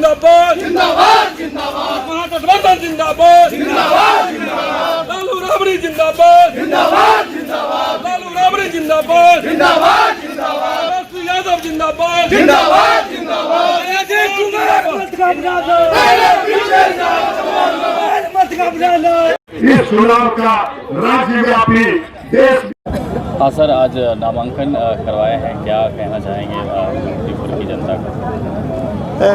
जिंदाबाद जिंदाबाद जिंदाबाद, महागठबंधन जिंदाबाद जिंदाबाद जिंदाबाद, लालू राबड़ी जिंदाबाद जिंदाबाद जिंदाबाद, लालू राबड़ी जिंदाबाद जिंदाबाद जिंदाबाद, राष्ट्रीय यादव जिंदाबाद जिंदाबाद जिंदाबाद, इस चुनाव का राज्यव्यापी देश। हाँ सर, आज नामांकन करवाए हैं, क्या कहना चाहेंगे विभूतिपुर की जनता को?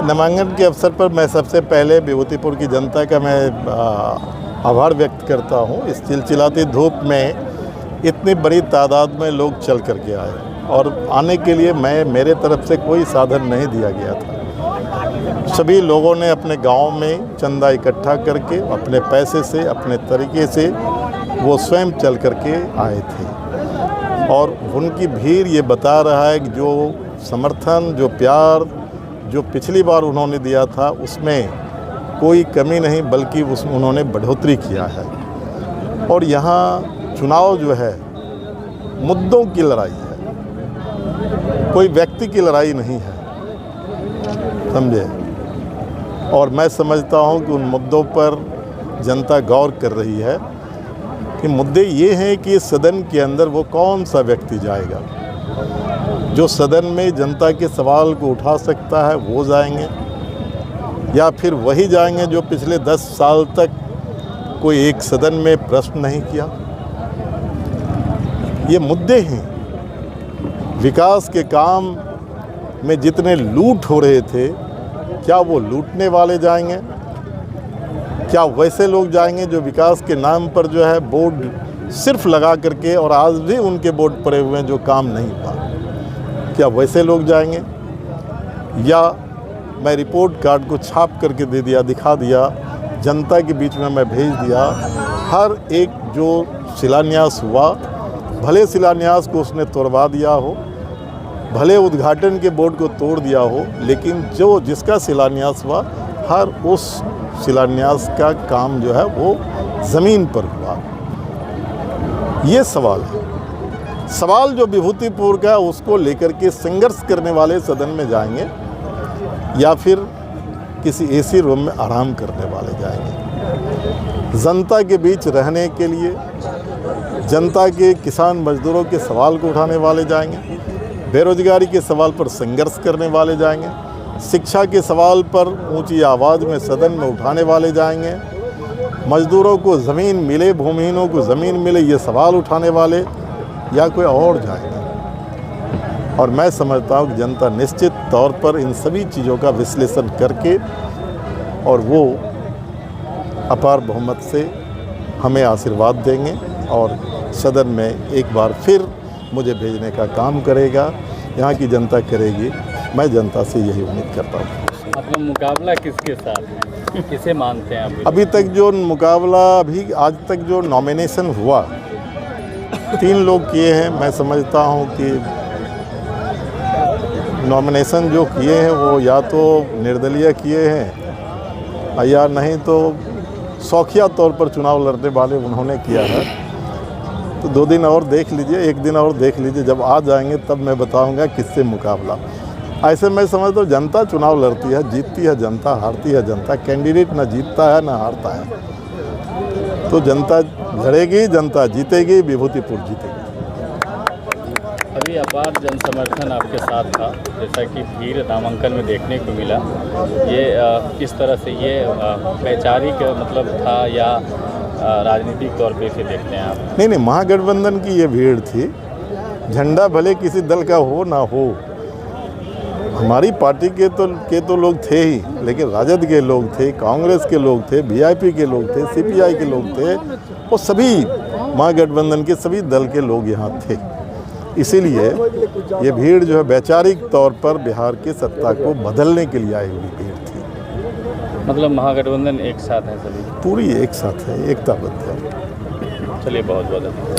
नामांकन के अवसर पर मैं सबसे पहले विभूतिपुर की जनता का मैं आभार व्यक्त करता हूँ। इस चिलचिलाती धूप में इतनी बड़ी तादाद में लोग चल कर के आए और आने के लिए मेरे तरफ से कोई साधन नहीं दिया गया था। सभी लोगों ने अपने गांव में चंदा इकट्ठा करके अपने पैसे से, अपने तरीके से वो स्वयं चल कर के आए थे और उनकी भीड़ ये बता रहा है कि जो समर्थन, जो प्यार जो पिछली बार उन्होंने दिया था उसमें कोई कमी नहीं, बल्कि उन्होंने बढ़ोतरी किया है। और यहाँ चुनाव जो है मुद्दों की लड़ाई है, कोई व्यक्ति की लड़ाई नहीं है, समझे। और मैं समझता हूँ कि उन मुद्दों पर जनता गौर कर रही है कि मुद्दे ये हैं कि सदन के अंदर वो कौन सा व्यक्ति जाएगा जो सदन में जनता के सवाल को उठा सकता है, वो जाएंगे, या फिर वही जाएंगे जो पिछले 10 साल तक कोई एक सदन में प्रश्न नहीं किया। ये मुद्दे हैं। विकास के काम में जितने लूट हो रहे थे, क्या वो लूटने वाले जाएंगे? क्या वैसे लोग जाएंगे जो विकास के नाम पर जो है बोर्ड सिर्फ लगा करके, और आज भी उनके बोर्ड पड़े हुए हैं जो काम नहीं हुआ, क्या वैसे लोग जाएंगे? या मैं रिपोर्ट कार्ड को छाप करके दे दिया, दिखा दिया, जनता के बीच में मैं भेज दिया, हर एक जो शिलान्यास हुआ, भले शिलान्यास को उसने तोड़वा दिया हो, भले उद्घाटन के बोर्ड को तोड़ दिया हो, लेकिन जिसका शिलान्यास हुआ, हर उस शिलान्यास का काम जो है वो ज़मीन पर हुआ। ये सवाल है। सवाल जो विभूतिपुर का उसको लेकर के संघर्ष करने वाले सदन में जाएंगे या फिर किसी एसी रूम में आराम करने वाले जाएंगे। जनता के बीच रहने के लिए, जनता के किसान मजदूरों के सवाल को उठाने वाले जाएंगे, बेरोजगारी के सवाल पर संघर्ष करने वाले जाएंगे, शिक्षा के सवाल पर ऊंची आवाज़ में सदन में उठाने वाले जाएंगे, मजदूरों को ज़मीन मिले, भूमिहीनों को ज़मीन मिले, ये सवाल उठाने वाले, या कोई और जाएंगे। और मैं समझता हूँ कि जनता निश्चित तौर पर इन सभी चीज़ों का विश्लेषण करके और वो अपार बहुमत से हमें आशीर्वाद देंगे और सदन में एक बार फिर मुझे भेजने का काम करेगा, यहाँ की जनता करेगी। मैं जनता से यही उम्मीद करता हूँ। मतलब मुकाबला किसके साथ है, किसे मानते हैं अभी तक जो मुकाबला, अभी आज तक जो नॉमिनेशन हुआ 3 लोग किए हैं। मैं समझता हूँ कि नॉमिनेशन जो किए हैं वो या तो निर्दलीय किए हैं या नहीं तो शौकिया तौर पर चुनाव लड़ने वाले उन्होंने किया है। तो 2 दिन और देख लीजिए, 1 दिन और देख लीजिए, जब आ जाएंगे तब मैं बताऊंगा किससे मुकाबला। ऐसे मैं समझता हूँ जनता चुनाव लड़ती है, जीतती है जनता, हारती है जनता। कैंडिडेट ना जीतता है ना हारता है। तो जनता लड़ेगी, जनता जीतेगी, विभूतिपुर जीतेगी। अभी अपार जन समर्थन आपके साथ था, जैसा कि भीड़ नामांकन में देखने को मिला। ये किस तरह से ये वैचारिक मतलब था या राजनीतिक तौर पे इसे देखते हैं आप? नहीं, महागठबंधन की ये भीड़ थी। झंडा भले किसी दल का हो ना हो, हमारी पार्टी के तो लोग थे ही, लेकिन राजद के लोग थे, कांग्रेस के लोग थे, बीजेपी के लोग थे, सीपीआई के लोग थे, वो सभी महागठबंधन के सभी दल के लोग यहाँ थे। इसीलिए ये भीड़ जो है वैचारिक तौर पर बिहार की सत्ता को बदलने के लिए आई हुई भीड़ थी। मतलब महागठबंधन एक साथ है, सभी पूरी एक साथ है, एकताबद्ध है। चलिए, बहुत बहुत धन्यवाद।